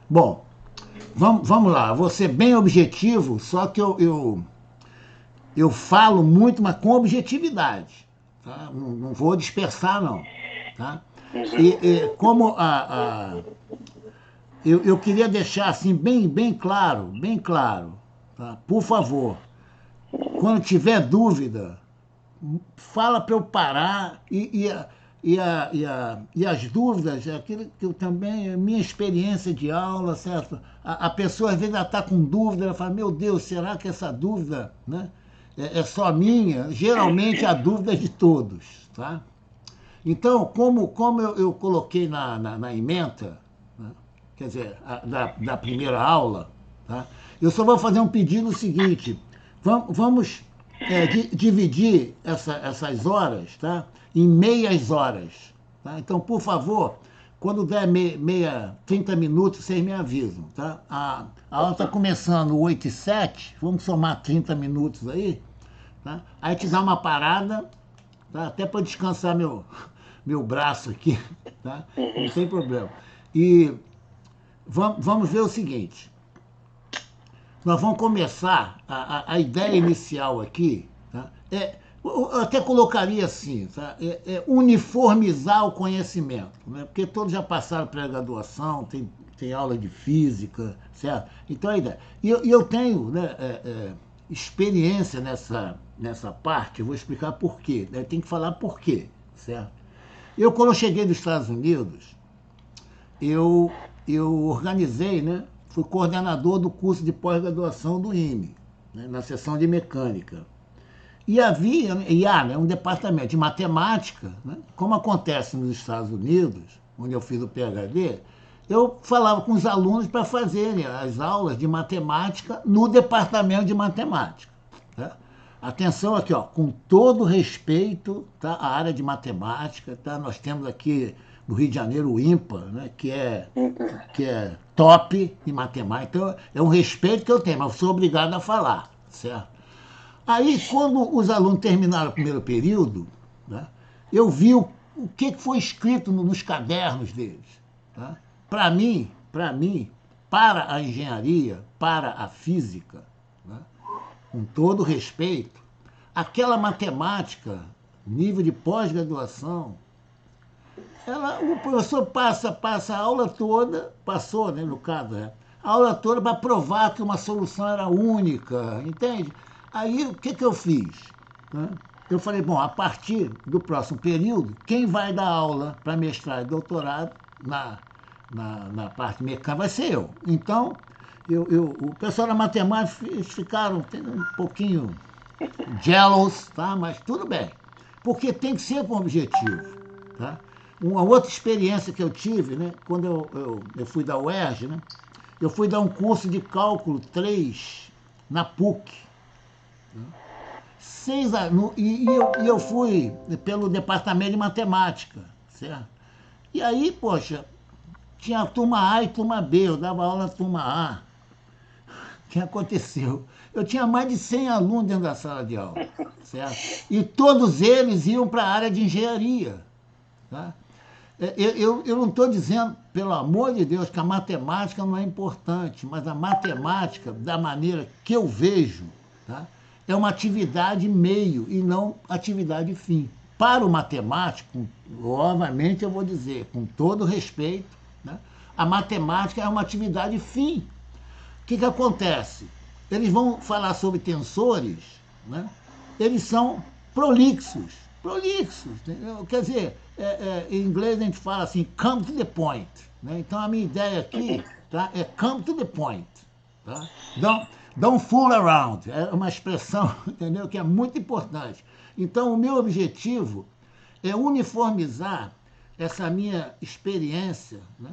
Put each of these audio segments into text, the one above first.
Bom, vamos lá. Vou ser bem objetivo, só que eu falo muito, mas com objetividade. Tá? Não vou dispersar, não. Tá? Uhum. E como eu queria deixar assim bem claro, tá? Por favor, quando tiver dúvida, fala para eu parar e as dúvidas, é aquilo que eu também, é minha experiência de aula, certo? A pessoa às vezes ela está com dúvida, ela fala, meu Deus, será que essa dúvida, né, é só minha? Geralmente a dúvida é de todos, tá? Então, como eu coloquei na ementa, né, quer dizer, da primeira aula, tá? Eu só vou fazer um pedido seguinte, vamos dividir essas horas, tá? Em meias horas. Tá? Então, por favor, quando der 30 minutos, vocês me avisam. Tá? A aula está começando 8h07, vamos somar 30 minutos aí. Tá? Aí te dá uma parada, tá? Até para descansar meu braço aqui. Tá? Não Uhum. tem problema. E vamos ver o seguinte. Nós vamos começar, a ideia inicial aqui, tá? Eu até colocaria assim, tá? Uniformizar o conhecimento, né? Porque todos já passaram pré-graduação, tem aula de física, certo? Então a ideia. E eu tenho, né, experiência nessa parte, eu vou explicar por quê, né? Tem que falar por quê, certo? Quando eu cheguei dos Estados Unidos, eu, eu organizei, né? Fui coordenador do curso de pós-graduação do IME, né, na seção de mecânica. E há, né, um departamento de matemática, né, como acontece nos Estados Unidos, onde eu fiz o PhD, eu falava com os alunos para fazerem as aulas de matemática no departamento de matemática. Tá? Atenção aqui, ó, com todo respeito, tá, à área de matemática, tá? Nós temos aqui no Rio de Janeiro o IMPA, né, que é top em matemática. Então, é um respeito que eu tenho, mas eu sou obrigado a falar, certo? Aí, quando os alunos terminaram o primeiro período, né, eu vi o que foi escrito nos cadernos deles. Tá? Para mim, para a engenharia, para a física, né, com todo respeito, aquela matemática, nível de pós-graduação, o professor passa a aula toda, passou, né, no caso, a aula toda para provar que uma solução era única, entende? Aí o que eu fiz? Né? Eu falei, bom, a partir do próximo período, quem vai dar aula para mestrado e doutorado na parte mecânica vai ser eu. Então, o pessoal da matemática ficaram um pouquinho jealous, tá? Mas tudo bem, porque tem que ser com objetivo. Tá? Uma outra experiência que eu tive, né, quando eu fui da UERJ, né, eu fui dar um curso de cálculo 3 na PUC. Né, eu fui pelo departamento de matemática, certo? E aí, poxa, tinha a turma A e turma B, eu dava aula na turma A. O que aconteceu? Eu tinha mais de 100 alunos dentro da sala de aula, certo? E todos eles iam para a área de engenharia. Tá? Eu não estou dizendo, pelo amor de Deus, que a matemática não é importante, mas a matemática, da maneira que eu vejo, tá, é uma atividade meio e não atividade fim. Para o matemático, obviamente eu vou dizer, com todo respeito, né, a matemática é uma atividade fim. O que acontece? Eles vão falar sobre tensores, né? Eles são prolixos. Prolixos. Entendeu? Quer dizer, em inglês a gente fala assim, come to the point. Né? Então a minha ideia aqui, tá, é come to the point. Tá? Don't fool around. É uma expressão, entendeu, que é muito importante. Então o meu objetivo é uniformizar essa minha experiência, né,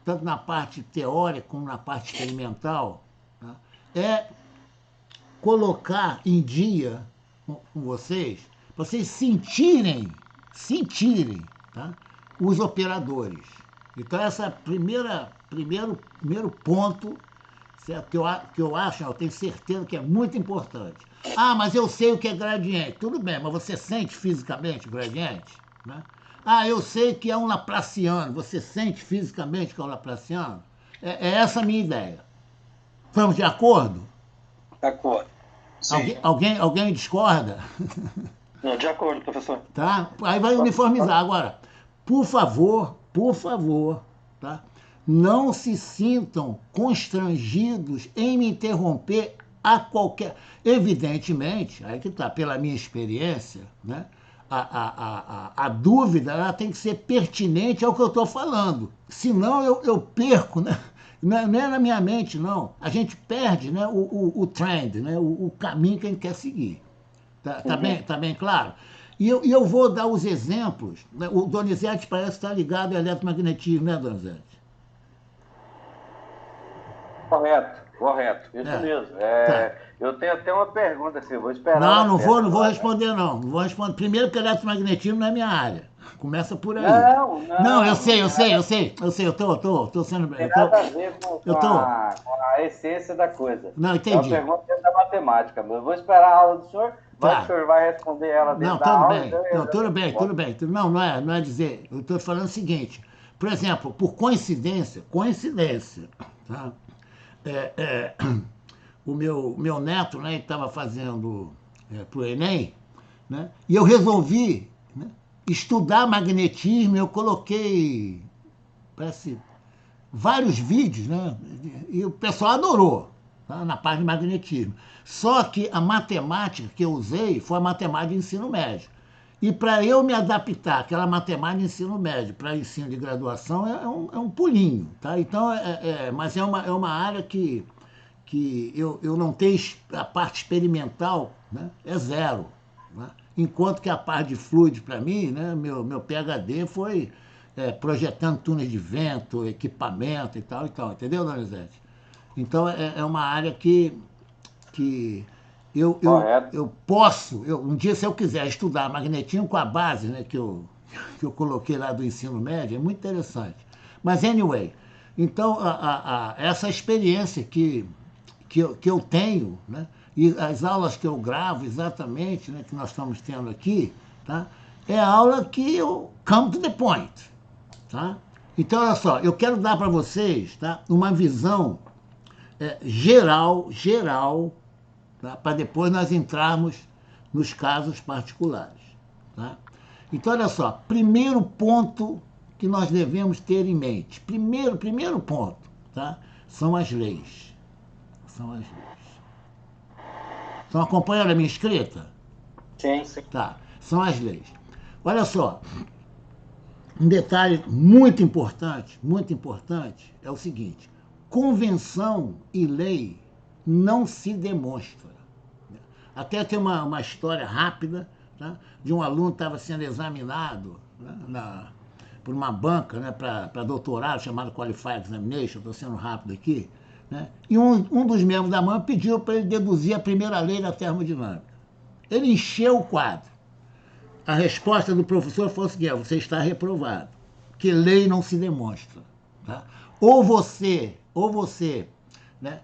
tanto na parte teórica como na parte experimental, tá, é colocar em dia com vocês sentirem, tá, os operadores. Então, essa é a primeiro ponto, certo, que eu acho, eu tenho certeza que é muito importante. Ah, mas eu sei o que é gradiente. Tudo bem, mas você sente fisicamente o gradiente? Né? eu sei que é um laplaciano. Você sente fisicamente que é um laplaciano? É essa a minha ideia. Estamos de acordo? De acordo. Sim. Alguém discorda? Não, de acordo, professor. Tá? Aí vai uniformizar. Agora, por favor, tá? Não se sintam constrangidos em me interromper a qualquer... Evidentemente, aí que tá, pela minha experiência, né? A dúvida ela tem que ser pertinente ao que eu estou falando. Senão eu perco, né? Não é na minha mente, não. A gente perde, né, o trend, né, o caminho que a gente quer seguir. Tá bem claro? E eu vou dar os exemplos. Né? O Donizete parece estar ligado ao eletromagnetismo, né, Donizete? Correto, correto. Isso É, mesmo. tá. Eu tenho até uma pergunta assim, vou esperar a Não, hora não certa vou, não vou agora, né? responder, não. Não vou responder. Primeiro que eletromagnetismo não é minha área. Começa por aí. Não, Não, eu não, não sei, eu tem sei, nada, eu sei, eu sei, eu tô sendo. tem nada a ver com, Eu com tô. a, com a essência da coisa. Não, É uma entendi. pergunta dentro da matemática. Mas eu vou esperar a aula do senhor, mas o Tá. senhor vai responder ela Não, dentro da tudo aula, bem. então Não, eu tudo bem, tudo respondo. bem. Não é dizer. Eu estou falando o seguinte. Por exemplo, por coincidência, tá? É, é, o meu neto, né, estava fazendo para o Enem, né, e eu resolvi, né, estudar magnetismo. Eu coloquei, parece, vários vídeos, né, e o pessoal adorou, tá, na parte de magnetismo. Só que a matemática que eu usei foi a matemática de ensino médio. E para eu me adaptar àquela matemática de ensino médio para ensino de graduação é um pulinho, tá? Então, mas é uma área que eu não tenho a parte experimental, né? É zero. Né? Enquanto que a parte de fluido, para mim, né? Meu PhD foi projetando túneis de vento, equipamento e tal, entendeu, Donizete? Então, é uma área que Correto. eu posso, um dia, se eu quiser estudar magnetismo com a base, né, que eu coloquei lá do ensino médio, é muito interessante. Mas, anyway, então, essa experiência que eu tenho, né, e as aulas que eu gravo exatamente, né, que nós estamos tendo aqui, tá, é a aula que eu come to the point. Tá? Então, olha só, eu quero dar para vocês, tá, uma visão geral, tá? Para depois nós entrarmos nos casos particulares. Tá? Então, olha só, primeiro ponto que nós devemos ter em mente, primeiro ponto, tá? São as leis. São as leis. Estão acompanhando a minha escrita? Sim, sim. Tá, são as leis. Olha só, um detalhe muito importante, é o seguinte: convenção e lei não se demonstra. Até tem uma história rápida, tá, de um aluno que estava sendo examinado, né, por uma banca, né, para doutorado, chamado Qualified Examination. Estou sendo rápido aqui. Né, e um dos membros da banca pediu para ele deduzir a primeira lei da termodinâmica. Ele encheu o quadro. A resposta do professor foi o seguinte: você está reprovado, que lei não se demonstra. Tá? Ou você, né,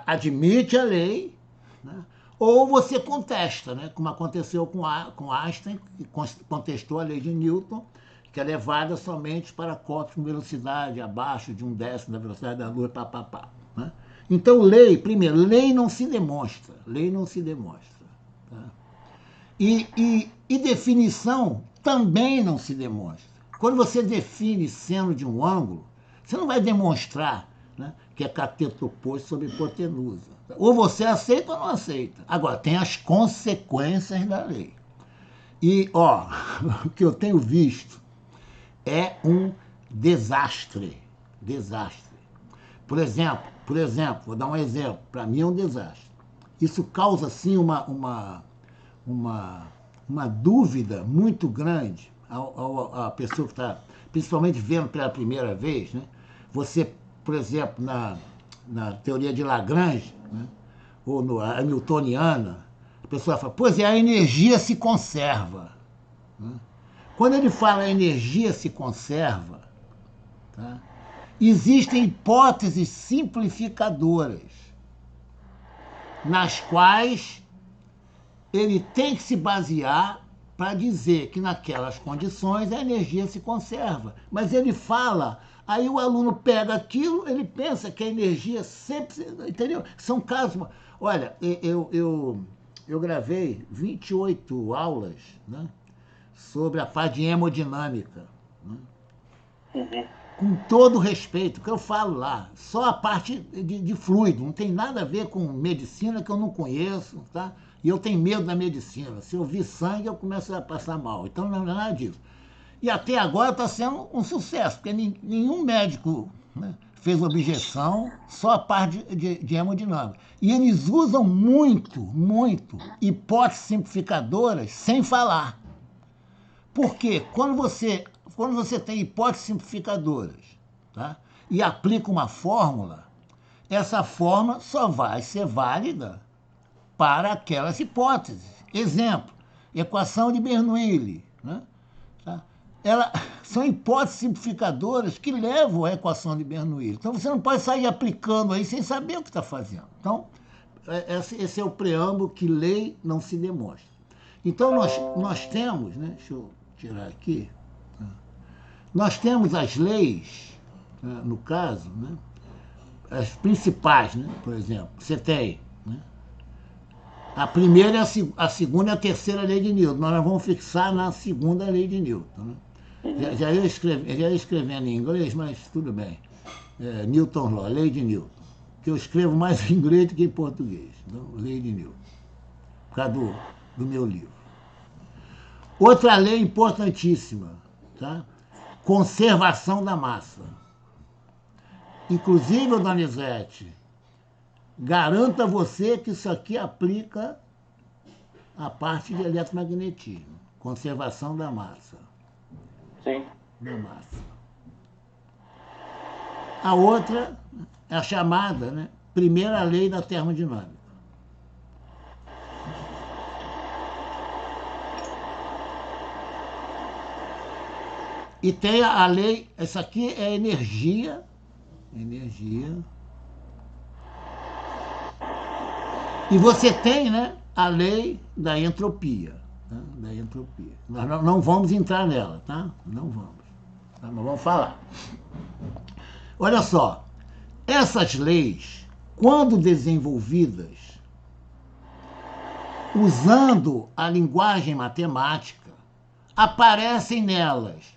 admite a lei, né, ou você contesta, né, como aconteceu com Einstein, que contestou a lei de Newton, que é levada somente para corpos com velocidade abaixo de 1/10 da velocidade da luz, papapá. Né? Então, primeiro, lei não se demonstra. Lei não se demonstra. Tá? E definição também não se demonstra. Quando você define seno de um ângulo, você não vai demonstrar, né, que é cateto oposto sobre hipotenusa. Ou você aceita ou não aceita. Agora, tem as consequências da lei. E, o que eu tenho visto é um desastre. Desastre. Por exemplo, vou dar um exemplo. Para mim é um desastre. Isso causa, assim, uma dúvida muito grande à pessoa que está, principalmente, vendo pela primeira vez. Né? Você, por exemplo, na teoria de Lagrange, né? Ou no Hamiltoniana, a pessoa fala: pois é, a energia se conserva. Né? Quando ele fala a energia se conserva, tá? Existem hipóteses simplificadoras nas quais ele tem que se basear para dizer que naquelas condições a energia se conserva. Mas ele fala, aí o aluno pega aquilo, ele pensa que a energia sempre... Entendeu? São casos... Olha, eu gravei 28 aulas, né, sobre a parte de hemodinâmica. Né? Uhum. Com todo respeito, que eu falo lá, só a parte de fluido, não tem nada a ver com medicina que eu não conheço, tá? E eu tenho medo da medicina. Se eu vir sangue, eu começo a passar mal. Então, não é nada disso. E até agora está sendo um sucesso, porque nenhum médico, né, fez objeção, só a parte de hemodinâmica. E eles usam muito hipóteses simplificadoras sem falar. Por quê? Quando você tem hipóteses simplificadoras, tá, e aplica uma fórmula, essa fórmula só vai ser válida para aquelas hipóteses. Exemplo, equação de Bernoulli. Né? Tá? São hipóteses simplificadoras que levam à equação de Bernoulli. Então, você não pode sair aplicando aí sem saber o que está fazendo. Então, esse é o preâmbulo que lei não se demonstra. Então, nós temos, né, deixa eu tirar aqui, nós temos as leis, no caso, né, as principais, né, por exemplo, você tem, né, a primeira, a segunda e a terceira lei de Newton. Nós vamos fixar na segunda lei de Newton. Né? Já ia escrevendo em inglês, mas tudo bem. Newton Law, lei de Newton. Que eu escrevo mais em inglês do que em português. Então, lei de Newton. Por causa do meu livro. Outra lei importantíssima, tá? Conservação da massa. Inclusive, Donizete, garanto a você que isso aqui aplica a parte de eletromagnetismo. Conservação da massa. Sim. Da massa. A outra é a chamada, né, primeira lei da termodinâmica. E tem a lei, essa aqui é energia. E você tem, né, a lei da entropia. Tá? Da entropia. Nós não vamos entrar nela, tá? Não vamos. Tá? Nós vamos falar. Olha só, essas leis, quando desenvolvidas usando a linguagem matemática, aparecem nelas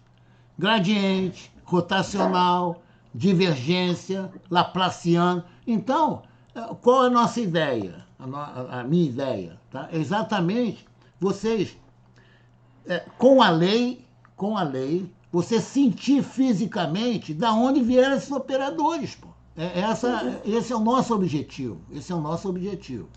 gradiente, rotacional, divergência, laplaciano. Então, qual é a nossa ideia? A minha ideia, tá? É exatamente vocês, com a lei, você sentir fisicamente de onde vieram esses operadores, pô. Esse é o nosso objetivo.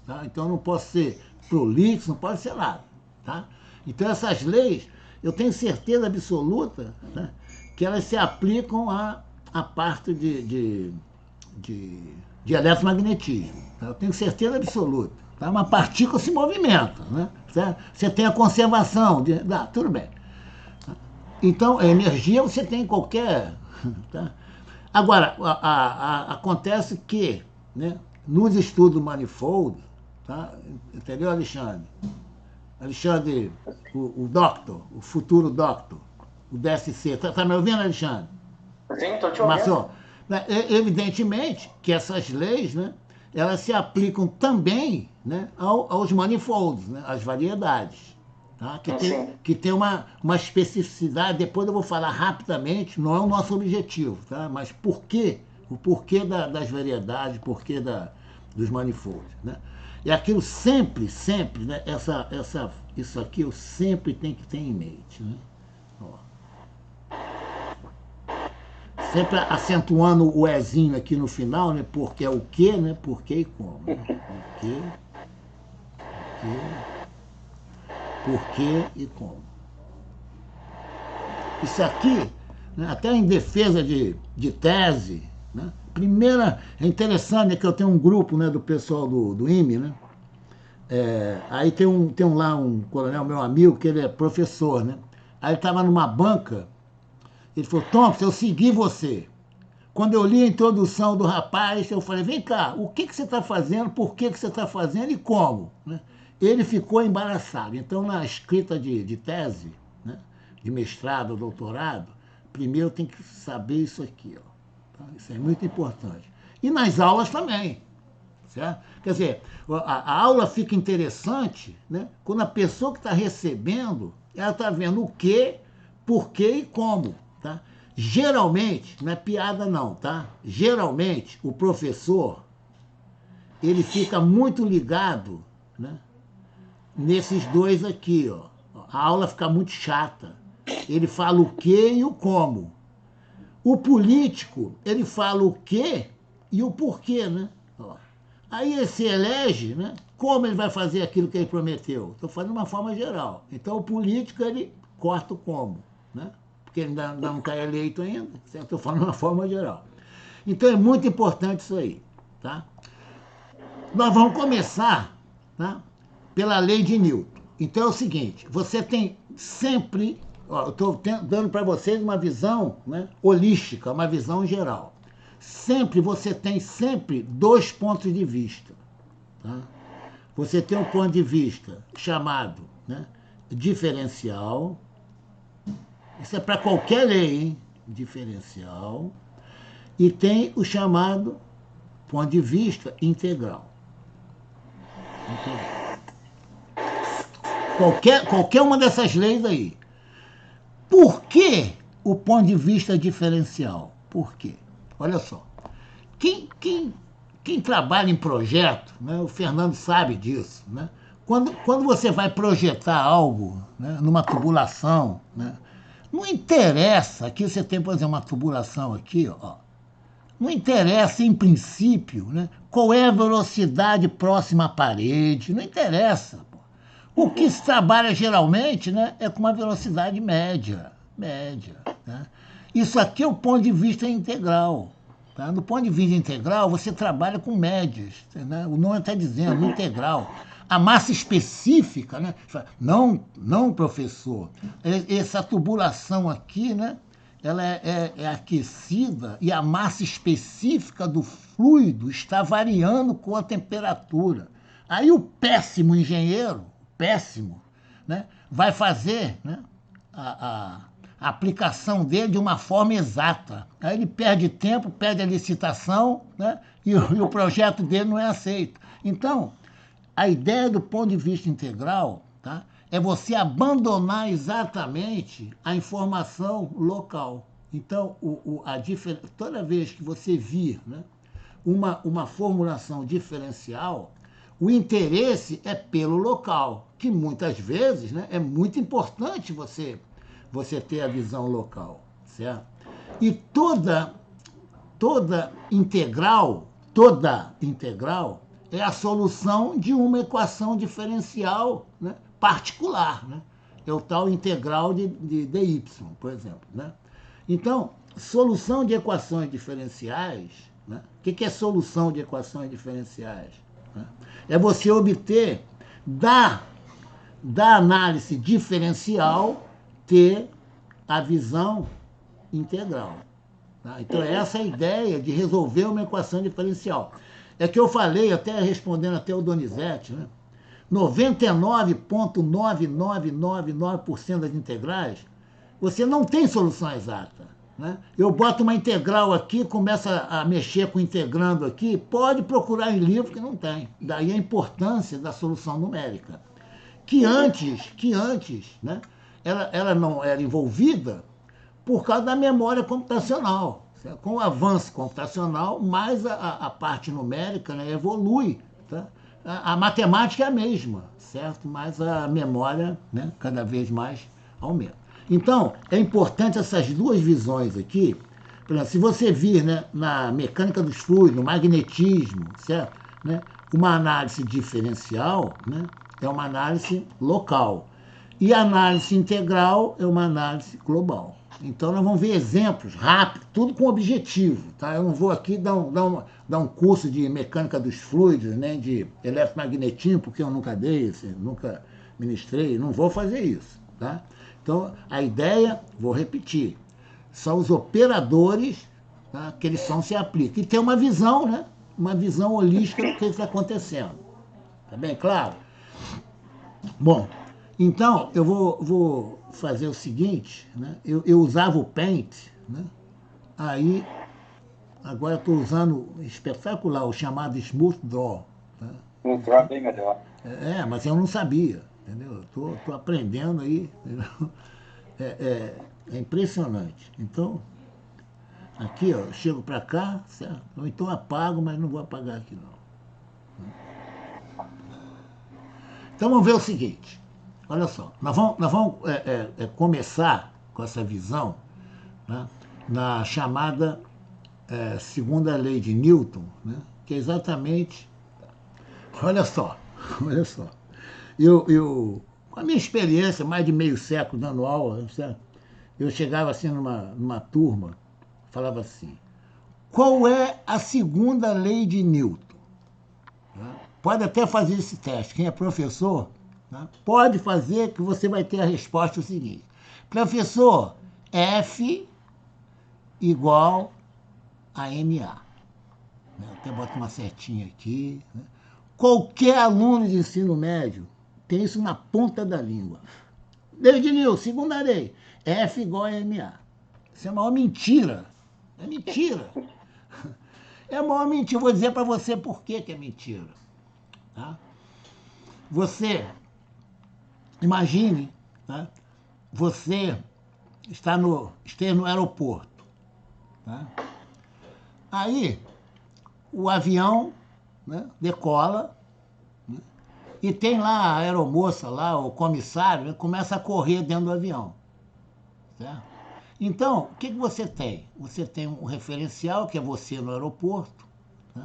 Tá? Então, eu não posso ser prolixo, não pode ser nada. Tá? Então, essas leis, eu tenho certeza absoluta, né, que elas se aplicam à parte de eletromagnetismo. Tá? Eu tenho certeza absoluta. Tá? Uma partícula se movimenta. Né? Certo? Você tem a conservação. Tudo bem. Então, a energia você tem em qualquer... Tá? Agora, acontece que, né, nos estudos manifoldos, tá? Entendeu, Alexandre? Alexandre, o doctor, o futuro doctor, o DSC. Tá me ouvindo, Alexandre? Sim, estou te ouvindo. Marcelo, evidentemente que essas leis, né, elas se aplicam também, né, aos manifolds, né, às variedades. Tá? Que tem uma especificidade, depois eu vou falar rapidamente, não é o nosso objetivo, tá? Mas o porquê das variedades, o porquê dos manifolds. Né? E aquilo sempre, né, isso aqui eu sempre tenho que ter em mente. Né? Ó. Sempre acentuando o ezinho aqui no final, né? Porque é o que, né? Por que e como. Né? Por que e como. Isso aqui, né, até em defesa de tese, né, primeira, é interessante, né, que eu tenho um grupo, né, do pessoal do IME, né, aí tem lá um coronel, meu amigo, que ele é professor, né, aí ele estava numa banca, ele falou, Thompson, eu segui você. Quando eu li a introdução do rapaz, eu falei, vem cá, o que você está fazendo, por que você está fazendo e como, né? ele ficou embaraçado. Então, na escrita de tese, né, de mestrado, doutorado, primeiro tem que saber isso aqui. Ó, tá? Isso é muito importante. E nas aulas também. Certo? Quer dizer, a aula fica interessante, né, quando a pessoa que está recebendo, ela está vendo o que, por que e como. Tá? Geralmente, não é piada não, tá? Geralmente, o professor, ele fica muito ligado, né, nesses dois aqui, ó. A aula fica muito chata. Ele fala o que e o como. O político, ele fala o que e o porquê, né? Ó. Aí ele se elege, né? Como ele vai fazer aquilo que ele prometeu? Estou falando de uma forma geral. Então, o político, ele corta o como, né? Porque ele ainda não está eleito ainda. Estou falando de uma forma geral. Então, é muito importante isso aí, tá? Nós vamos começar, tá, pela lei de Newton. Então, é o seguinte, você tem sempre... Ó, eu estou dando para vocês uma visão, né, holística, uma visão geral. Você tem sempre dois pontos de vista. Tá? Você tem um ponto de vista chamado, né, diferencial. Isso é para qualquer lei, hein? Diferencial. E tem o chamado ponto de vista integral. Qualquer uma dessas leis aí. Por que o ponto de vista diferencial? Por quê? Olha só. Quem trabalha em projeto, né, o Fernando sabe disso, né? Quando você vai projetar algo, né, numa tubulação, né, não interessa, aqui você tem, por exemplo, uma tubulação aqui, ó, não interessa, em princípio, né, qual é a velocidade próxima à parede, não interessa. Pô. O que se trabalha geralmente, né, é com uma velocidade média. Né? Isso aqui é o ponto de vista integral. Tá? No ponto de vista integral, você trabalha com médias. Né? O nome está dizendo, integral. A massa específica, né? Não, professor, essa tubulação aqui, né? Ela é aquecida e a massa específica do fluido está variando com a temperatura. Aí o péssimo engenheiro, né, vai fazer, né, a aplicação dele de uma forma exata. Aí ele perde tempo, perde a licitação, né, e o projeto dele não é aceito. Então, a ideia do ponto de vista integral, tá, é você abandonar exatamente a informação local. Então, toda vez que você vir, né, uma formulação diferencial, o interesse é pelo local, que muitas vezes, né, é muito importante você ter a visão local, certo? E toda integral é a solução de uma equação diferencial, né, particular, né? É o tal integral de dy, por exemplo. Né? Então, solução de equações diferenciais, né? O que é solução de equações diferenciais? Né? É você obter da análise diferencial ter a visão integral. Tá? Então, essa é a ideia de resolver uma equação diferencial. É que eu falei, até respondendo até o Donizete, né? 99,9999% das integrais, você não tem solução exata. Né? Eu boto uma integral aqui, começa a mexer com o integrando aqui, pode procurar em livro que não tem. Daí a importância da solução numérica. Que antes, né, ela não era envolvida por causa da memória computacional. Com o avanço computacional, mais a parte numérica, né, evolui. Tá? A matemática é a mesma, certo? Mas a memória, né, cada vez mais aumenta. Então, é importante essas duas visões aqui. Por exemplo, se você vir, né, na mecânica dos fluidos, no magnetismo, certo? Né, uma análise diferencial, né, é uma análise local. E a análise integral é uma análise global. Então, nós vamos ver exemplos rápidos, tudo com objetivo. Tá? Eu não vou aqui dar um curso de mecânica dos fluidos, né, de eletromagnetismo, porque eu nunca dei, assim, nunca ministrei, não vou fazer isso. Tá? Então, a ideia, vou repetir, são os operadores, tá, que eles se aplicam. E tem uma visão, né, uma visão holística do que está acontecendo. Tá bem claro? Bom, então eu vou fazer o seguinte, né? Eu usava o Paint, né? Aí, agora eu estou usando espetacular, o chamado Smooth Draw. Tá? O Draw é bem melhor. Mas eu não sabia, entendeu? Tô aprendendo aí, entendeu? É impressionante. Então, aqui, ó, eu chego para cá, certo? Ou então apago, mas não vou apagar aqui não. Então vamos ver o seguinte. Olha só, nós vamos começar com essa visão, né, na chamada segunda lei de Newton, né, que é exatamente, olha só, olha só, com a minha experiência, mais de meio século dando aula, certo? Eu chegava assim numa turma, falava assim, qual é a segunda lei de Newton? Pode até fazer esse teste. Quem é professor, né, pode fazer que você vai ter a resposta seguinte. Professor, F igual a MA. Eu até boto uma setinha aqui. Né? Qualquer aluno de ensino médio tem isso na ponta da língua. Desde Newton, segunda lei, F igual a MA. Isso é a maior mentira. É mentira. É a maior mentira. Eu vou dizer para você por que é mentira. Tá? Você, imagine, tá? Você esteja no aeroporto. Tá? Aí, o avião, né, decola, né, e tem lá a aeromoça, lá, o comissário, né, começa a correr dentro do avião. Certo? Então, o que você tem? Você tem um referencial, que é você no aeroporto. Tá?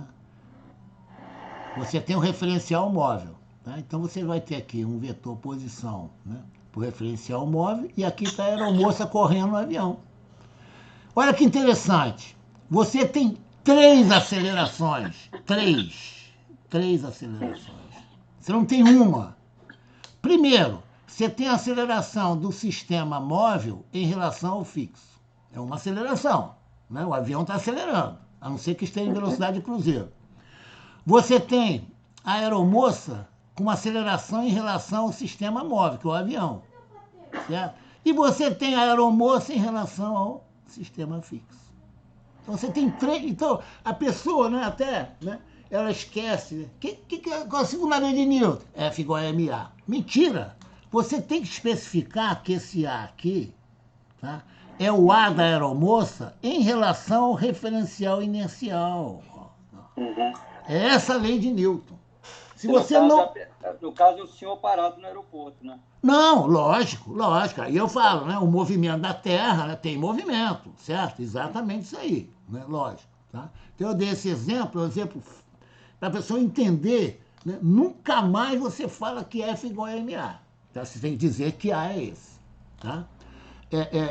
Você tem um referencial móvel. Tá? Então, você vai ter aqui um vetor posição, né, para o referencial móvel, e aqui está a aeromoça correndo no avião. Olha que interessante. Você tem três acelerações. Três acelerações. Você não tem uma. Primeiro, você tem a aceleração do sistema móvel em relação ao fixo. É uma aceleração. Né? O avião está acelerando, a não ser que esteja em velocidade de cruzeiro. Você tem a aeromoça com uma aceleração em relação ao sistema móvel, que é o avião. Certo? E você tem a aeromoça em relação ao sistema fixo. Então você tem três. Então, a pessoa, né, até, né, ela esquece. Qual a segunda lei de Newton? F igual a MA. Mentira! Você tem que especificar que esse A aqui, tá, é o A da aeromoça em relação ao referencial inercial. Uhum. É essa a lei de Newton. Se no você caso, não. No caso, é o senhor parado no aeroporto, né? Não, lógico. Aí eu falo, né? O movimento da Terra, né, tem movimento, certo? Exatamente isso aí, né? Lógico. Tá? Então eu dei esse exemplo para a pessoa entender, né? Nunca mais você fala que F igual a MA. Tá? Você tem que dizer que A é esse. Tá?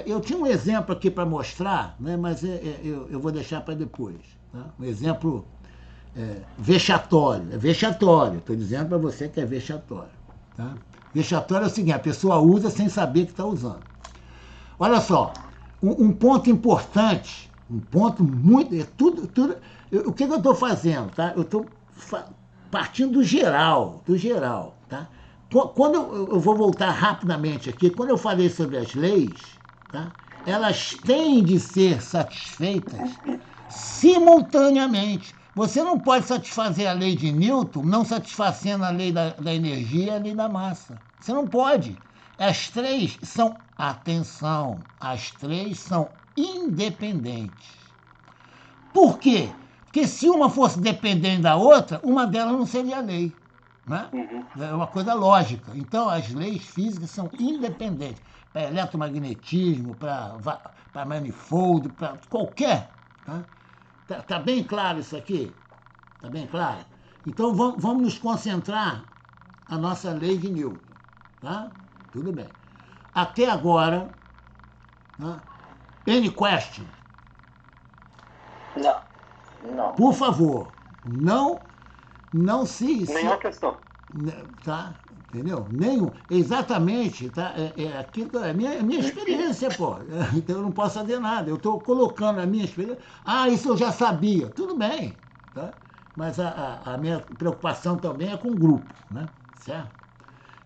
Eu tinha um exemplo aqui para mostrar, né? Mas eu vou deixar para depois. Tá? Um exemplo vexatório. É vexatório. Estou dizendo para você que é vexatório. Tá? Vexatório é o seguinte, a pessoa usa sem saber que está usando. Olha só, um ponto importante, um ponto muito... O que eu estou fazendo? Tá? Eu estou partindo do geral, tá? Quando eu vou voltar rapidamente aqui, quando eu falei sobre as leis, tá? Elas têm de ser satisfeitas simultaneamente. Você não pode satisfazer a lei de Newton não satisfazendo a lei da energia e a lei da massa. Você não pode. As três são, atenção, as três são independentes. Por quê? Porque se uma fosse dependente da outra, uma delas não seria lei. Né? É uma coisa lógica. Então, as leis físicas são independentes. Para eletromagnetismo, para manifold, para qualquer... Tá? Tá bem claro isso aqui? Tá bem claro? Então vamos nos concentrar na nossa lei de Newton. Tá? Tudo bem. Até agora, né? Any question? Não. Por favor, não se... Nenhuma questão. Tá? Entendeu? Nenhum. Exatamente, tá? Aqui é a minha experiência, pô. Então eu não posso fazer nada. Eu estou colocando a minha experiência. Ah, isso eu já sabia. Tudo bem, tá? Mas a minha preocupação também é com o grupo, né? Certo?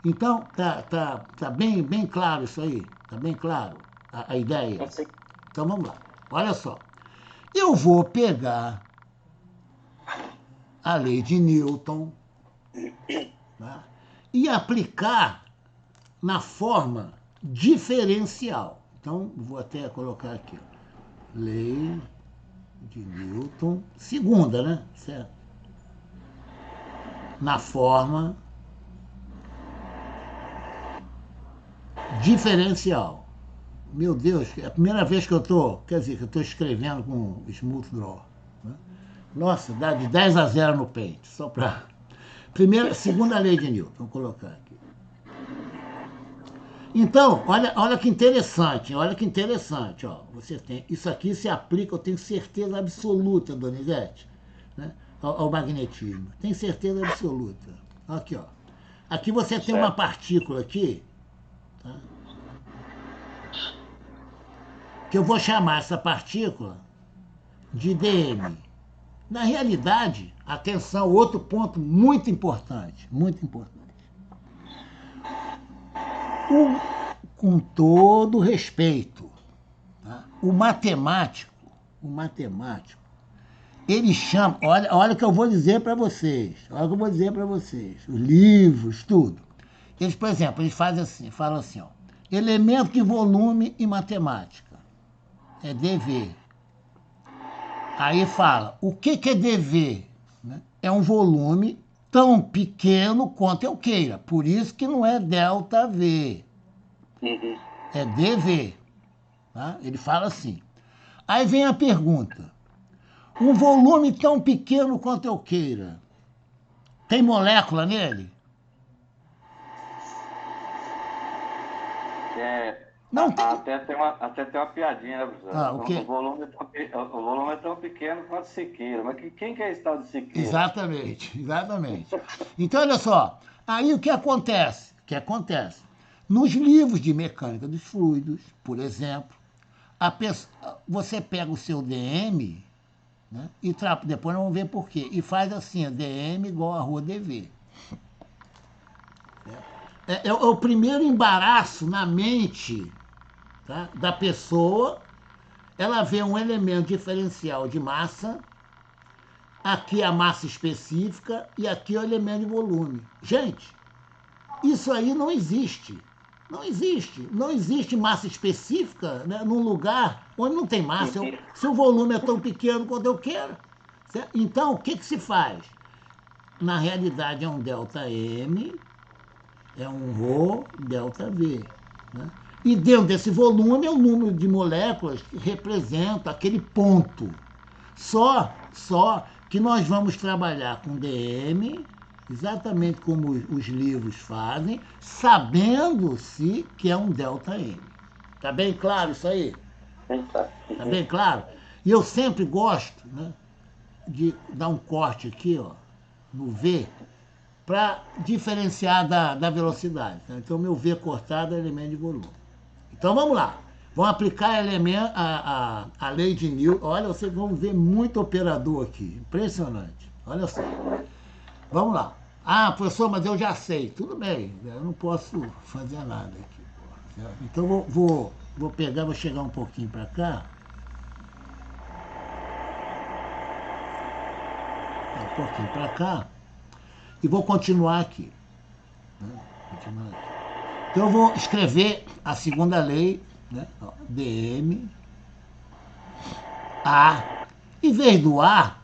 Então, tá bem claro isso aí? Tá bem claro a ideia? Então, vamos lá. Olha só. Eu vou pegar a lei de Newton, tá? E aplicar na forma diferencial. Então, vou até colocar aqui. Lei de Newton, segunda, né? Certo? Na forma diferencial. Meu Deus, é a primeira vez que eu estou, que eu estou escrevendo com Smooth Draw. Né? Nossa, dá de 10-0 no Paint, só para... Segunda lei de Newton, vou colocar aqui. Então, olha que interessante, ó. Você tem, isso aqui se aplica, eu tenho certeza absoluta, Donizete, né, ao magnetismo. Tem certeza absoluta. Aqui, ó. Aqui você tem uma partícula aqui, tá? Que eu vou chamar essa partícula de dm. Na realidade, atenção, outro ponto muito importante, com todo respeito, tá? O matemático, ele chama, olha o que eu vou dizer para vocês, os livros, tudo. Eles, por exemplo, eles falam assim, ó, elemento de volume em matemática, é dV. Aí fala, o que é dV? Né? É um volume tão pequeno quanto eu queira, por isso que não é ΔV. É dV. Tá? Ele fala assim. Aí vem a pergunta. Um volume tão pequeno quanto eu queira, tem molécula nele? Não tem. Até tem uma piadinha, né, professor? O quê? O volume é tão pequeno quanto Siqueira. Mas quem que é esse tal de Siqueira? Exatamente. Então, olha só. Aí o que acontece? Nos livros de mecânica dos fluidos, por exemplo, você pega o seu dm, né, e depois nós vamos ver por quê, e faz assim, dm igual a rho dv. É o primeiro embaraço na mente, tá, da pessoa. Ela vê um elemento diferencial de massa, aqui a massa específica e aqui o elemento de volume. Gente, isso aí não existe. Não existe massa específica, né, num lugar onde não tem massa. Se o volume é tão pequeno quanto eu quero. Certo? Então, o que se faz? Na realidade, é um ΔM, é um ρ ΔV. Né? E dentro desse volume é o número de moléculas que representa aquele ponto. Só que nós vamos trabalhar com dm, exatamente como os livros fazem, sabendo-se que é um ΔM. Tá bem claro isso aí? Tá bem claro? E eu sempre gosto, né, de dar um corte aqui, ó, no V, para diferenciar da velocidade. Tá? Então, meu V cortado é elemento de volume. Então, vamos lá. Vamos aplicar a lei de Newton. Olha, vocês vão ver muito operador aqui. Impressionante. Olha só. Vamos lá. Ah, professor, mas eu já sei. Tudo bem, eu não posso fazer nada aqui. Certo? Então, vou pegar, vou chegar um pouquinho para cá. Um pouquinho para cá. E vou continuar aqui. Então, eu vou escrever a segunda lei, né? dm, A. Em vez do A,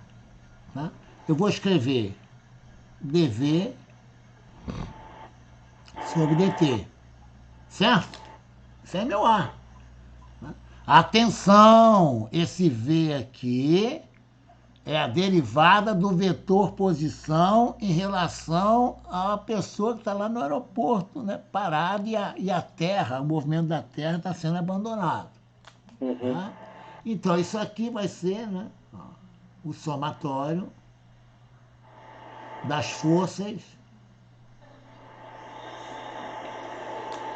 né, eu vou escrever dV sobre dt. Certo? Isso é meu A. Né? Atenção! Esse V aqui é a derivada do vetor posição em relação à pessoa que está lá no aeroporto, né, parada, e a Terra, o movimento da Terra está sendo abandonado. Tá? Então, isso aqui vai ser, né, o somatório das forças.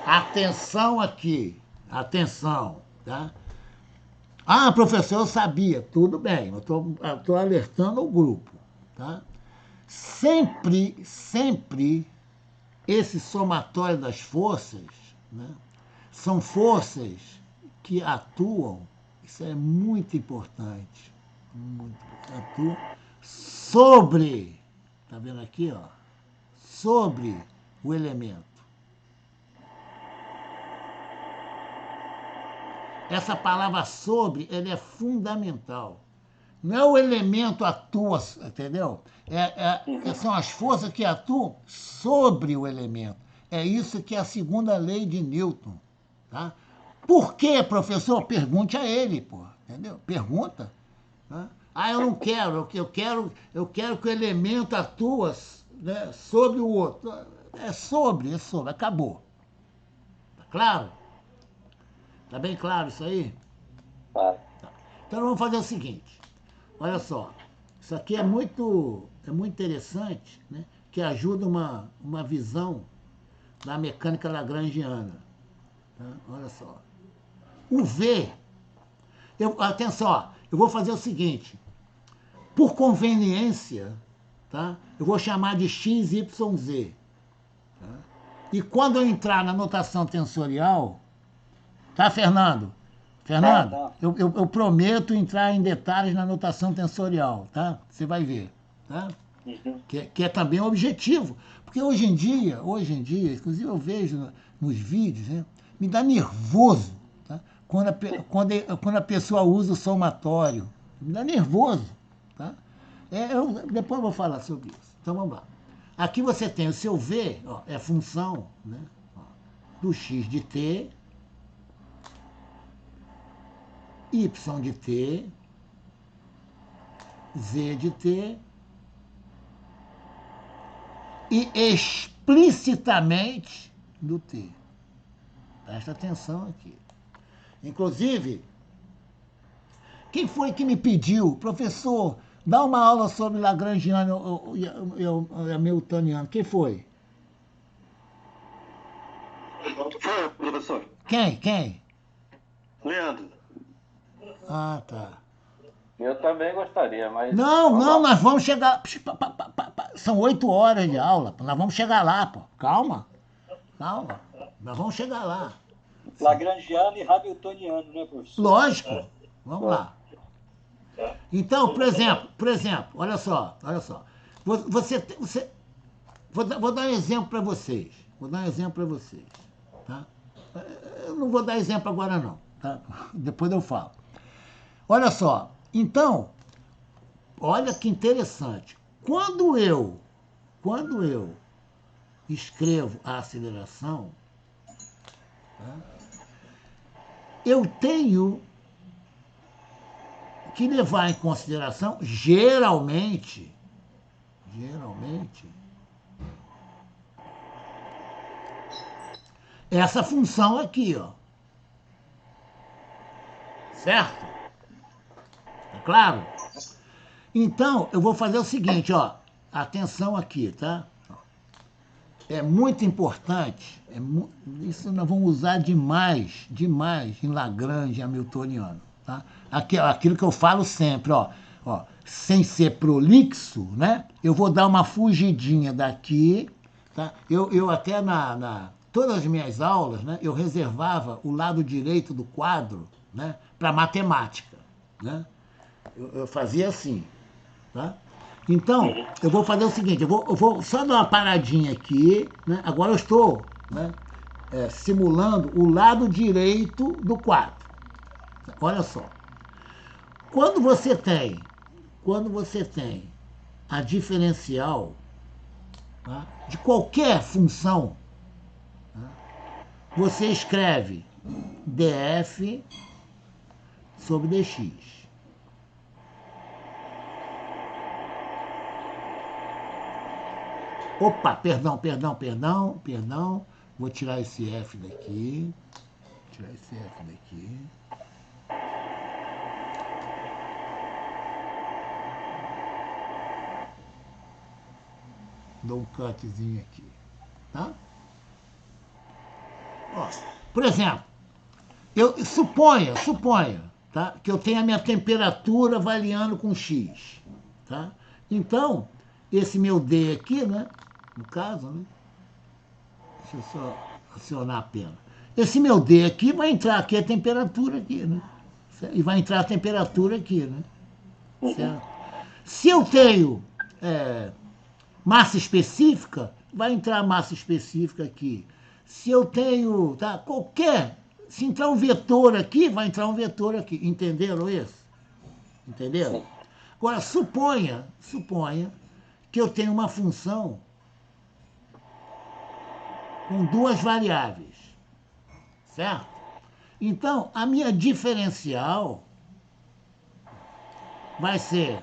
Atenção aqui, atenção, tá? Ah, professor, eu sabia. Tudo bem, eu estou alertando o grupo. Tá? Sempre esse somatório das forças, né, são forças que atuam, isso é muito importante, atuam sobre, tá vendo aqui, ó, sobre o elemento. Essa palavra sobre, ele é fundamental. Não é o elemento atua, entendeu? São as forças que atuam sobre o elemento. É isso que é a segunda lei de Newton. Tá? Por quê, professor? Pergunte a ele, pô. Entendeu? Pergunta. Tá? Ah, eu não quero, eu quero que o elemento atua, né, sobre o outro. É sobre, acabou. Tá claro? Tá bem claro isso aí? Tá. Então vamos fazer o seguinte. Olha só, isso aqui é muito interessante, né? Que ajuda uma visão da mecânica lagrangiana. Tá? Olha só. O V, atenção, ó, eu vou fazer o seguinte, por conveniência, tá? Eu vou chamar de x, y, z. Tá? E quando eu entrar na notação tensorial, tá, Fernando? Fernando, Tá. eu prometo entrar em detalhes na notação tensorial, tá? Você vai ver, tá? Uhum. Que é também um objetivo. Porque hoje em dia, inclusive eu vejo nos vídeos, né, me dá nervoso, tá? Quando a pessoa usa o somatório. Me dá nervoso, tá? Depois eu vou falar sobre isso. Então vamos lá. Aqui você tem o seu V, ó, é função, né, ó, do x de t, y de t, z de t, e explicitamente do t. Presta atenção aqui. Inclusive, quem foi que me pediu, professor, dá uma aula sobre Lagrangiano e Hamiltoniano? Quem foi? Foi, professor. Quem? Leandro. Ah, tá. Eu também gostaria, mas... Não, nós vamos chegar... São 8 horas de aula, nós vamos chegar lá, pô. Calma. Nós vamos chegar lá. Lagrangiano e Hamiltoniano, né, professor? Lógico. Vamos lá. Então, por exemplo, olha só. Vou dar um exemplo para vocês. Tá? Eu não vou dar exemplo agora, não. Tá? Depois eu falo. Olha só. Então, olha que interessante. Quando eu escrevo a aceleração, tá? Eu tenho que levar em consideração, geralmente, essa função aqui, ó. Certo? Tá claro? Então, eu vou fazer o seguinte, ó. Atenção aqui, tá? É muito importante, isso nós vamos usar demais em Lagrange e Hamiltoniano, tá? Aquilo que eu falo sempre, ó, sem ser prolixo, né? Eu vou dar uma fugidinha daqui, tá? Eu até todas as minhas aulas, né? Eu reservava o lado direito do quadro, né? Para matemática, né? Eu fazia assim, tá? Então, eu vou fazer o seguinte, eu vou só dar uma paradinha aqui, né? Agora eu estou, né, simulando o lado direito do quadro. Olha só. Quando você tem a diferencial, tá, de qualquer função, tá, você escreve df sobre dx. Opa, perdão. Vou tirar esse F daqui. Dou um cutzinho aqui, tá? Ó, por exemplo, suponha, tá, que eu tenho a minha temperatura variando com X, tá? Então, esse meu D aqui, né, no caso, né, Deixa eu só acionar a pena. Esse meu D aqui vai entrar aqui a temperatura aqui, né? E vai entrar a temperatura aqui, né? Certo? Se eu tenho massa específica, vai entrar a massa específica aqui. Se eu tenho, tá, se entrar um vetor aqui, vai entrar um vetor aqui. Entenderam isso? Entenderam? Agora, suponha que eu tenho uma função com duas variáveis, certo? Então, a minha diferencial vai ser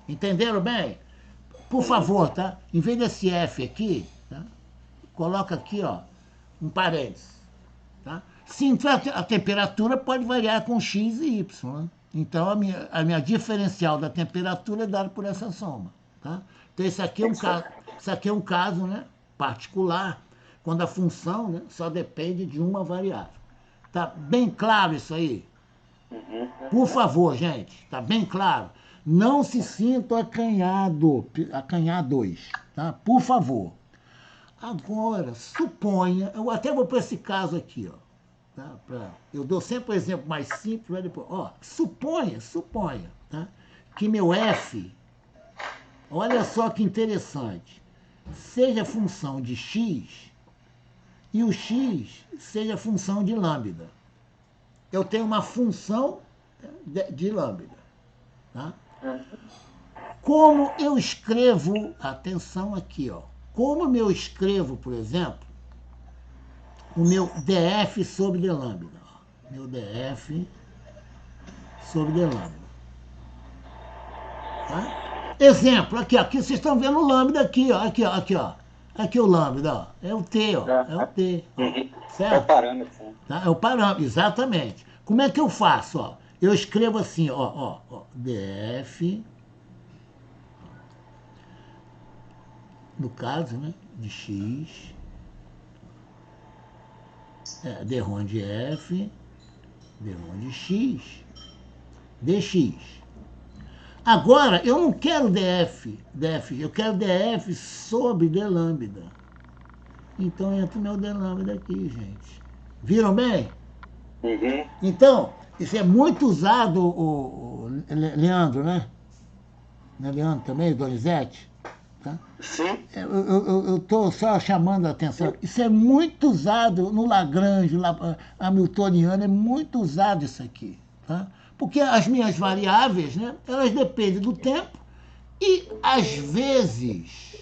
entenderam bem? Por favor, tá? Em vez desse F aqui, tá? Coloca aqui, ó, um parênteses, tá? Se entrar a temperatura pode variar com x e y, né? Então a minha diferencial da temperatura é dada por essa soma, tá? Então isso aqui é um caso, né, particular, quando a função, né, só depende de uma variável. Tá bem claro isso aí? Por favor, gente, tá bem claro? Não se sintam acanhados, tá? Por favor. Agora, suponha, eu até vou para esse caso aqui, ó. Tá? Eu dou sempre o exemplo mais simples, mas depois, ó, suponha, tá? Que meu f, olha só que interessante, seja função de x e o x seja função de lambda. Eu tenho uma função de lambda, tá? Como eu escrevo, atenção aqui, ó, como eu escrevo, por exemplo, o meu df sobre d lambda. Ó, meu df sobre d lambda. Tá? Exemplo, aqui vocês estão vendo o lambda aqui, ó. Aqui o lambda, ó. É o T, ó. É o T. Ó, certo? É o parâmetro. Tá? É o parâmetro, exatamente. Como é que eu faço, ó? Eu escrevo assim, ó, df, no caso, né, de x, d-ROM de f, d-ROM de x, dx. Agora, eu não quero df, eu quero df sobre d lambda. Então entra o meu d lambda aqui, gente. Viram bem? Então, isso é muito usado, o Leandro, né? Não é Leandro também, Donizete? Tá? Sim. Eu estou só chamando a atenção. Isso é muito usado no Lagrange, Hamiltoniano, é muito usado isso aqui. Tá? Porque as minhas variáveis, né, elas dependem do tempo e, às vezes,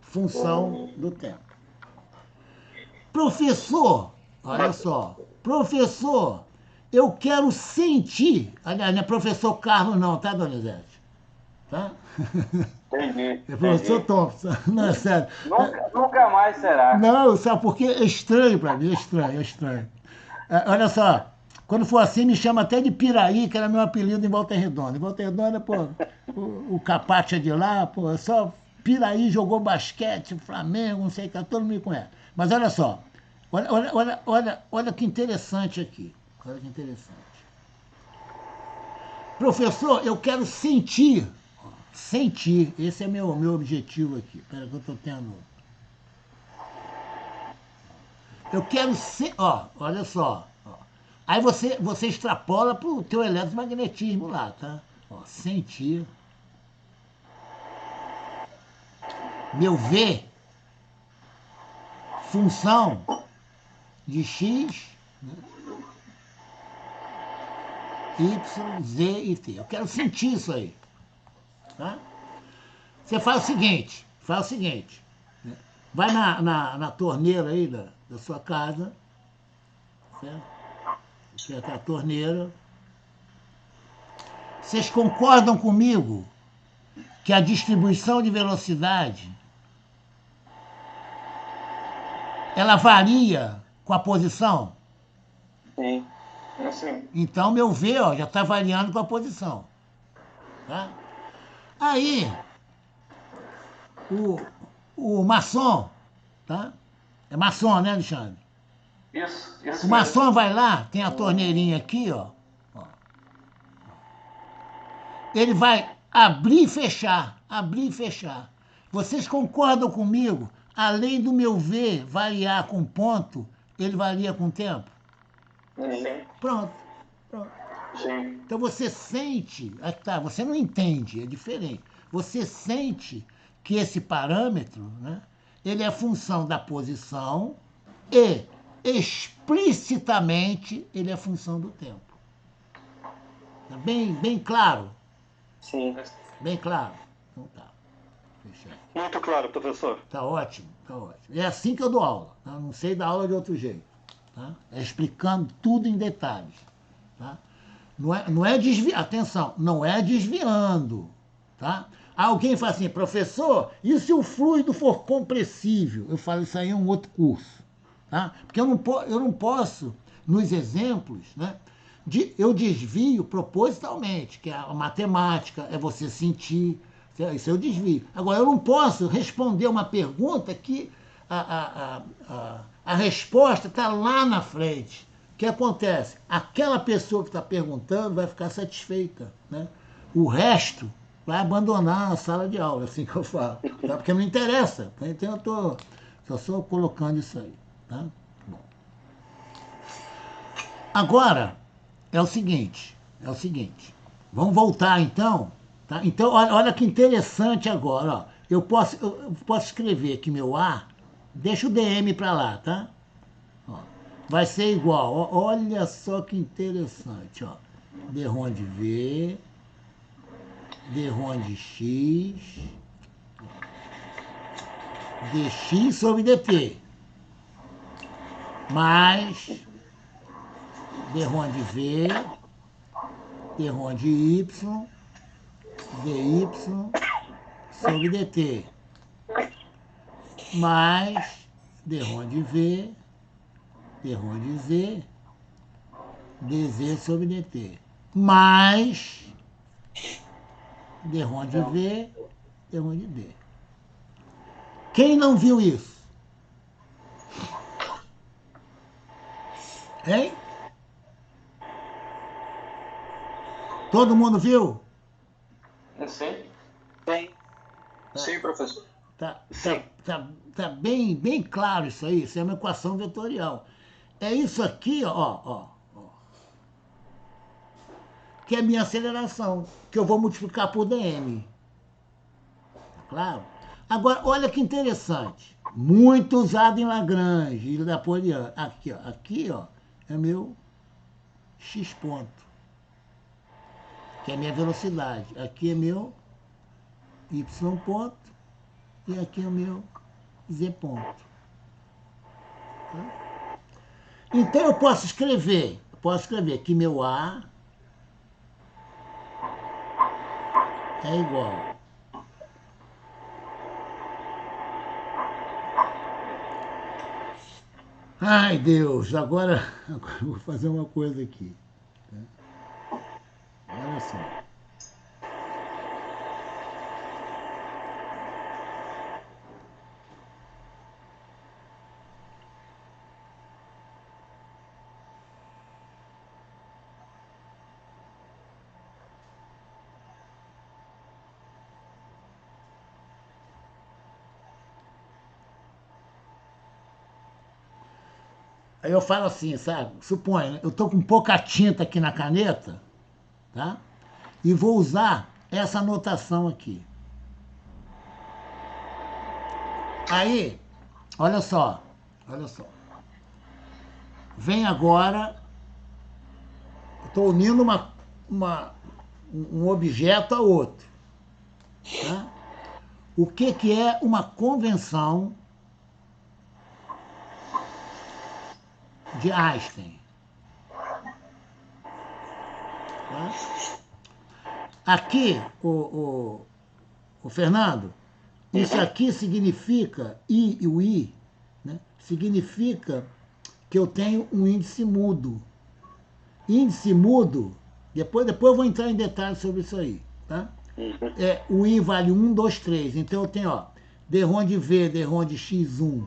função do tempo. Professor, olha só, professor, eu quero sentir, aliás, não é professor Carlos não, tá, Donizete? Tá? Entendi. É professor Thompson, não é sério. Nunca mais será. Não, sabe por quê? É estranho para mim, é estranho. Olha só, quando for assim, me chama até de Piraí, que era meu apelido em Volta Redonda. Em Volta Redonda, pô, o Capacha de lá, pô, só Piraí jogou basquete, Flamengo, não sei o que, todo mundo me conhece. Mas olha só, olha que interessante aqui. Olha que interessante. Professor, eu quero sentir. Sentir, esse é meu objetivo aqui. Espera que eu estou tendo. Eu quero ser. Ó, olha só. Ó. Aí você extrapola para o teu eletromagnetismo lá, tá? Ó, sentir. Meu V. Função de X, né? Y, Z e T. Eu quero sentir isso aí. Tá? Você faz o seguinte, né? Vai na torneira aí da sua casa, certo? Aqui é a torneira. Vocês concordam comigo que a distribuição de velocidade ela varia com a posição? Sim. Assim. Então, meu V, ó, já está variando com a posição. Tá? Aí, o maçom, tá? É maçom, né, Alexandre? Isso O mesmo. maçom vai lá, tem a torneirinha aqui, ó. Ele vai abrir e fechar, abrir e fechar. Vocês concordam comigo? Além do meu ver variar com ponto, ele varia com tempo? Sim. Pronto. Pronto. Sim. Então você sente, tá, você não entende, é diferente. Você sente que esse parâmetro, né, ele é função da posição e explicitamente ele é função do tempo. Tá bem claro? Sim. Bem claro. Então tá. Fechado. Muito claro, professor. Tá ótimo, tá ótimo. É assim que eu dou aula. Tá? Não sei dar aula de outro jeito. Tá? É explicando tudo em detalhes. Tá? Não é desviando, atenção, não é desviando. Tá? Alguém fala assim, professor, e se o fluido for compressível? Eu falo, isso aí é um outro curso. Tá? Porque eu não posso, nos exemplos, né, eu desvio propositalmente, que a matemática é você sentir, isso eu desvio. Agora, eu não posso responder uma pergunta que a resposta está lá na frente. O que acontece? Aquela pessoa que está perguntando vai ficar satisfeita. Né? O resto vai abandonar a sala de aula, assim que eu falo. Tá? Porque não interessa. Então eu estou só colocando isso aí. Tá? Bom. Agora, é o seguinte. Vamos voltar então. Tá? Então, olha que interessante agora. Ó. Eu posso escrever aqui meu A, deixa o DM para lá, tá? Ó, vai ser igual. Ó, olha só que interessante. Ó. D ronde V, D ronde X, dx sobre dt, mais D ronde V, D ronde Y, dy sobre dt, mais D ronde V, D ronde Z, dz sobre dt, mais D ronde V, D ronde D. Quem não viu isso? Hein? Todo mundo viu? Sim. Sim. Sim, professor. Tá bem claro isso aí. Isso é uma equação vetorial. É isso aqui, ó, que é a minha aceleração, que eu vou multiplicar por dm. Tá claro? Agora, olha que interessante. Muito usado em Lagrange e Napoleão. Aqui, ó, é meu x ponto, que é a minha velocidade. Aqui é meu y ponto e aqui é o meu z ponto. Tá? Então eu posso escrever que meu A é igual ai, Deus, agora eu vou fazer uma coisa aqui. Olha só. Aí eu falo assim, sabe? Suponha, né? Eu tô com pouca tinta aqui na caneta, tá? E vou usar essa anotação aqui. Aí, olha só. Vem agora, estou unindo um objeto a outro. Tá? O que é uma convenção de Einstein? Tá? Aqui, o Fernando, isso aqui significa, o I, né? Significa que eu tenho um índice mudo. Índice mudo, depois eu vou entrar em detalhes sobre isso aí, tá? O I vale 1, 2, 3. Então eu tenho, ó, D ronde V, D ronde X1,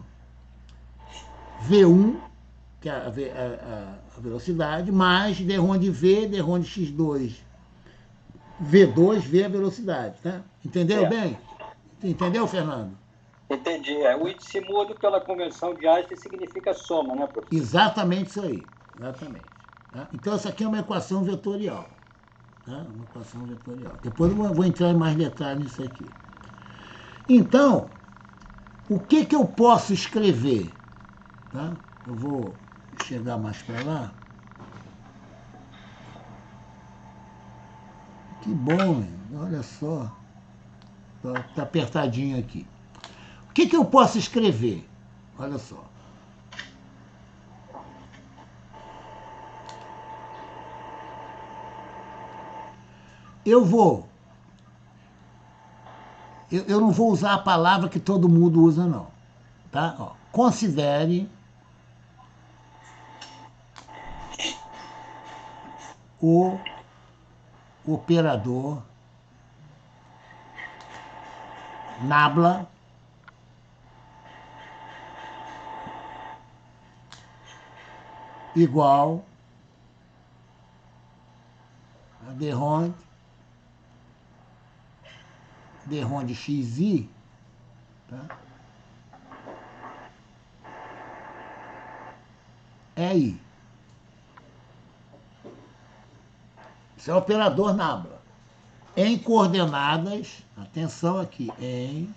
V1, que é a velocidade, mais d-RON de V, d-RON de x2, V2, V a velocidade, tá? Entendeu bem? Entendeu, Fernando? Entendi. O índice mudo pela convenção de Einstein significa soma, né, professor? Exatamente isso aí. Exatamente. Tá? Então, essa aqui é uma equação vetorial. Tá? Uma equação vetorial. Depois eu vou entrar em mais detalhes nisso aqui. Então, o que eu posso escrever? Tá? Eu vou chegar mais para lá. Que bom, olha só. Tá apertadinho aqui. O que eu posso escrever? Olha só. Eu não vou usar a palavra que todo mundo usa, não. Tá? Ó, considere o operador nabla igual a d-RON de xi, tá? É I. Isso é o operador nabla. Em coordenadas, atenção aqui, em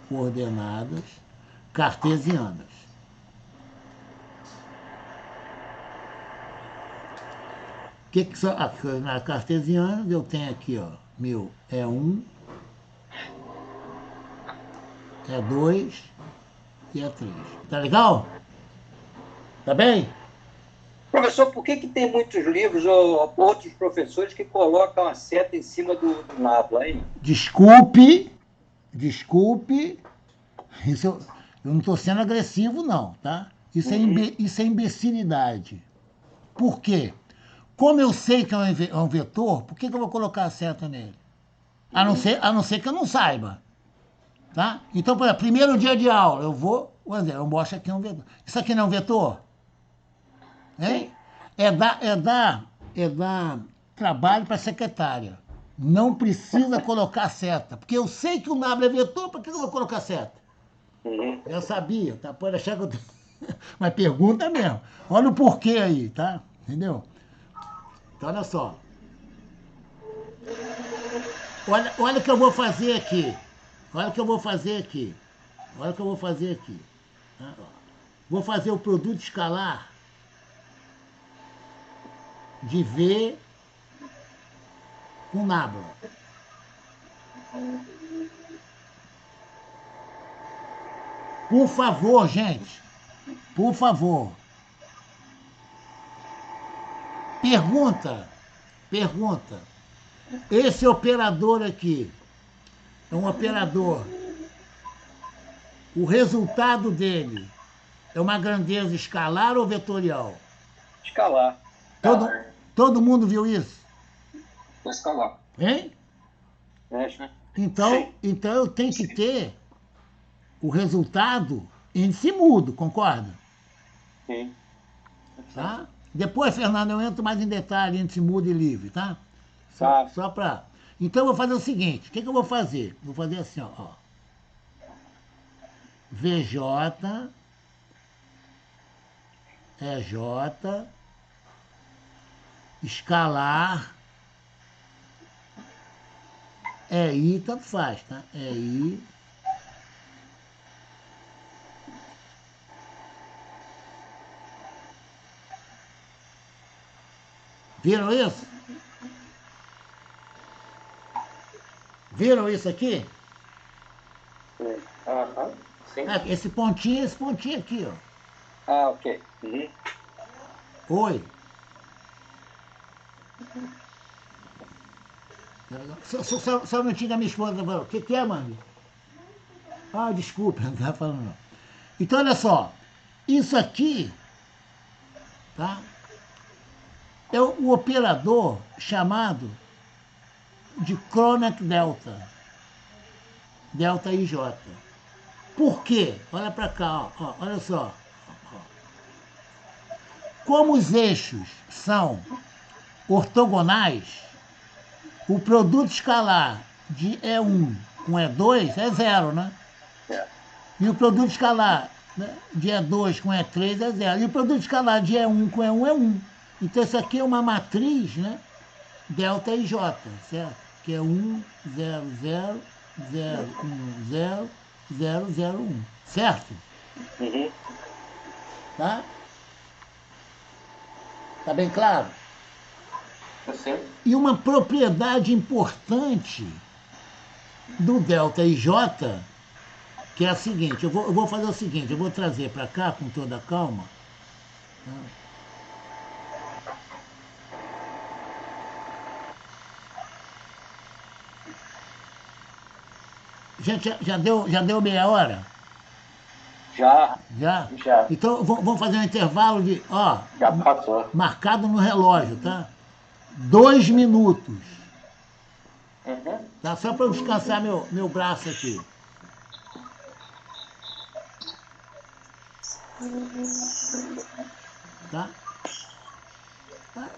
coordenadas cartesianas. Que são na cartesiana? Eu tenho aqui, ó, meu é 1, é 2 e é 3. Tá legal? Tá bem? Professor, por que tem muitos livros ou outros professores que colocam a seta em cima do nabla, hein? Desculpe, isso eu não estou sendo agressivo, não, tá? Isso é imbecilidade. Por quê? Como eu sei que é um vetor, por que eu vou colocar a seta nele? A não ser que eu não saiba. Tá? Então, por exemplo, primeiro dia de aula, eu mostro aqui um vetor. Isso aqui não é um vetor? Hein? É dar trabalho para a secretária. Não precisa colocar seta. Porque eu sei que o nabla é vetor, por que eu vou colocar seta? Eu sabia, tá? Pode achar que eu tenho... Mas pergunta mesmo. Olha o porquê aí, tá? Entendeu? Então, olha só. Olha o que eu vou fazer aqui. Olha o que eu vou fazer aqui. Olha o que eu vou fazer aqui. Tá? Vou fazer o produto escalar de V com nabla. Por favor, gente. Por favor. Pergunta. Esse operador aqui é um operador. O resultado dele é uma grandeza escalar ou vetorial? Escalar. Todo mundo viu isso? Escalar. Hein? Então eu tenho que ter o resultado índice mudo, concorda? Sim. Tá? Depois, Fernando, eu entro mais em detalhe, índice mudo e livre, tá? Só para... Então, eu vou fazer o seguinte. O que eu vou fazer? Vou fazer assim, ó. VJ, EJ, escalar, EI, tanto faz, tá? EI. Viram isso? Viram isso aqui? Sim. Esse pontinho aqui, ó. Ok. Oi. Só um minutinho da minha esposa. O que é, mano? Desculpa, não estava falando não. Então, olha só. Isso aqui, tá? É o operador chamado de Kroneck delta. Delta IJ. Por quê? Olha para cá, ó, olha só. Como os eixos são ortogonais, o produto escalar de E1 com E2 é zero, né? É. E o produto escalar, né, de E2 com E3 é zero. E o produto escalar de E1 com E1 é 1. Então isso aqui é uma matriz, né? Delta e J, certo? Que é 1, 0, 0, 0, 1, 0, 0, 0, 1. Certo? Uhum. Tá? Tá bem claro? Tá certo? E uma propriedade importante do delta e J, que é a seguinte, eu vou fazer o seguinte, eu vou trazer para cá com toda a calma. Tá? Gente, já deu meia hora? Já, Já? Já. Então vamos fazer um intervalo de, ó, Já passou. marcado no relógio, tá? 2 minutos. Uhum. Tá? Só para eu descansar meu braço aqui. Tá? Tá?